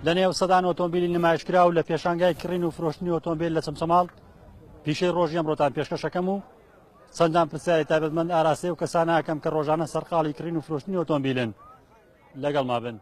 لە نێو سەدان ئۆتۆمبیلی نمایشکرا و لە پێشانگای کڕین و فرۆشتنی ئۆتۆمبێل لە چەمچەماڵ پیشەی ڕۆژی ئەمڕۆتان پێشکەشەکەم و چەندان پرسیاری تایبەتمەند ئاراستەی و کەسانە ئەکەم کە ڕۆژانە سەرقاڵی کڕین و فرۆشتنی ئۆتۆمبیلن. لەگەڵما بن.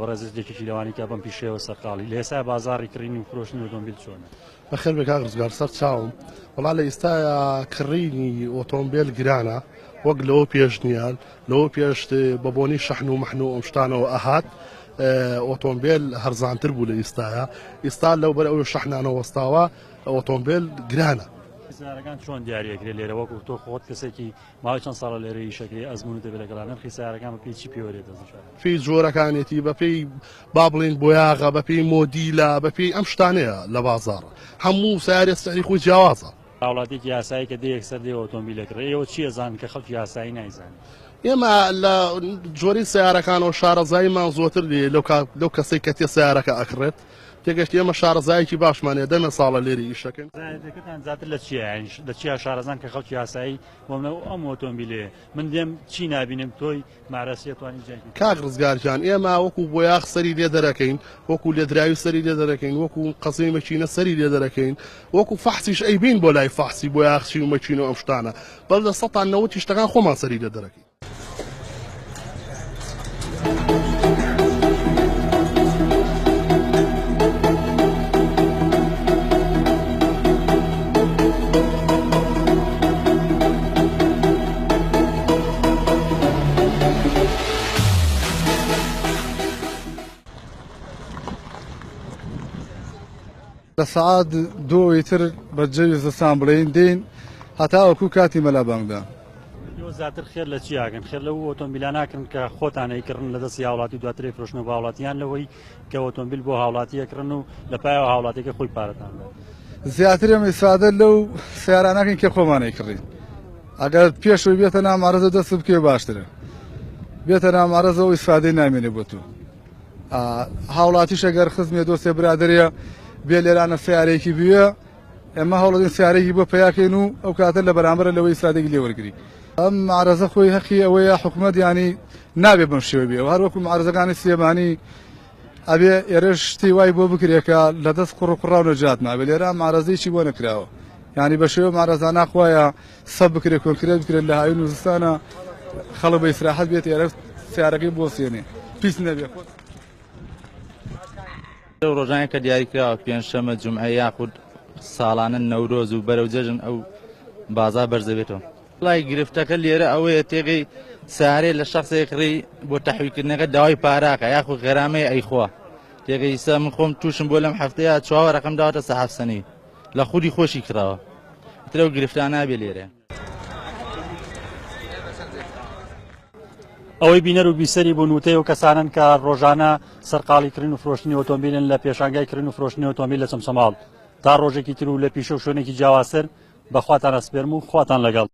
بەڕێزێکی لەوانی کە بەم پیشەوە سەرقاڵی لە ئێستا بازاڕی کڕینی و فرۆشتنی ئۆتۆمبیل چۆنە؟ بەخێر بێ کاک ڕزگار سەر چاوم وەڵا لە ئێستایا کڕینی ئۆتۆمبیل گرانە وەک لەوە پێشنیان لەوە پێش بە بۆنی شەحن و مەحن و ئەم شتانەوە ئەهات ئۆتۆمبیل هەرزانتر بوو لە ئێستایا ئێستا لەو بەر ئەو شەحنانەوە وەستاوە ئۆتۆمبیل گرانە. خیسارەکان چۆن دیاریەکرێت لێرە وەکو تۆ خۆت کەسێکی ماوەی چەند ساڵە لێرە ئیشەکەی ئەزموونت دەبێت لەگەڵان نرخی سیارەکان بە پێی چی پێوەرێت پێی جۆرەکانێتی بە پێی با بڵێن بۆیاغا بە پێی مۆدیلا بە پێی ئەم شتانەیە لە بازاڕە هەموو سیارێ سەری خۆی جیاوازە. هاوڵاتێکی یاسایی کە دەیەک سەر دێ ئۆتۆمبیلەکڕێ ئێوە چی ئەزان کە خەڵکی یاسایی نایزانێت؟ ئێمە لە جۆری سیارەکانەوە شارەزاییمان زۆرتر لەو کەسەی کە تێ سیارەکە ئەکڕێت تێگەشت ئێمە شارەزایەکی باشمانێ دەمە ساڵە لێرە ئیشەکەن. زانێتەکەتان زیاتر لە چیە لە چیا شارەزان کە خەڵکی یاسایی بۆمە ئەم ئۆتۆمبیلێ من دێم چی نابینم تۆی مارەسی توانی جێکی کاک ڕزگارجان ئێمە وەکو بۆیاغ سەری لێ دەرەکەین وەکو لێدراوی سەری لێ دەرەکەین وەکو قەزەی مەچینە سەری لێ دەرەکەین وەکو فەحسیش ئەیبین بۆ لای فەحسی بۆیاغچی و مەچینە ئەم شتانە بەڵ لە ١٠٠ شتەکان خۆمان سەری لێ دەرەکەین. لە سەعات دووەی تر بە جەوی زستان بڵێین دێن هەتا وەکو کاتی مەلابانگدا. زیاتر خێر لە چیاکەن خێر لەو ئۆتۆمبیلاناکەن کە خۆتانەیکردن لە دەستی هاوڵاتی دواترێ فرۆشتن بە هاوڵاتیان لەوەی کە ئۆتۆمبیل بۆ هاوڵاتیەکردن و لە پایەوە هاوڵاتێکە خۆی پارەتاندا. زیاتر ئێمە ئیسفادە لەو سیاراناکەین کە خۆمانەیکڕین ئەگەر پێشەوەی بێتە نامارەزە دەست بکێ باشترە بێتە نامارەزەوە ئیسفادەی نامێنێ بۆ تو هاوڵاتیش ئەگەر خزمێ دۆستێ برادریە بێ لێرانە سیارێکی بوێ ئێمە هەوڵەدەین سیارێکی بۆ پەیاکەین و ئەو کاتە لە بەرامبەرە لەوەی ئیسفادەی لێ وەرگری. ئەم معرەزە خۆی هەقی ئەوەیە حکوومەت ینی نابێ بەم شێوە بێ و هەر وەکو معرەزەکانی سلێمانی ئەبێ ئێرەش شتی وای بۆ بکرێکە لە دەست قوڕ و قوڕاو نەجات نابێ لێرە معرەزەیەکی بۆ نەکراوە ینی بە شێوە معرەزانە خوایە سەب بکرێت کۆنکرێت بکرێت لە هاوین وزستانە خەڵک بە ئیسراحەت بێت ئێرە سیارەکەی بۆسێنێ پیس نەبێ. لەو ڕۆژانێک کە دیاریکراوە پێنجشەمە جومعە یاخود ساڵانە نەورۆز و بەرەو جەژن ئەو بازار بەرزەبێتەوە. وڵای گرفتەکە لێرە ئەوەیە تێگەی سارێ لە شخصێک ڕێی بۆ تەحویلکردنەکە داوای پاراکە یاخود غەرامەی ئەیخوا تێگەی ئیسا من خۆم تووشم بۆ لەم هەفتەیە 4 ڕەقەم داوەتە 7 سەنەی لە خودی خۆشی کراوە ترە و گرفتان نابێ لێرە. ئەوەی بینەر و بیسەری بوو نوتەی و کەسانن کە ڕۆژانە سەرقاڵی کڕین و فرۆشتنی ئۆتۆمبیلن لە پێشانگای کڕین و فرۆشتنی ئۆتۆمبیل لە چەمچەماڵ تا ڕۆژێکی تر و لە پیشە و شوێنێکی جیاوازتر بەخواتان ئەسپێرم و خواتان لەگەڵ.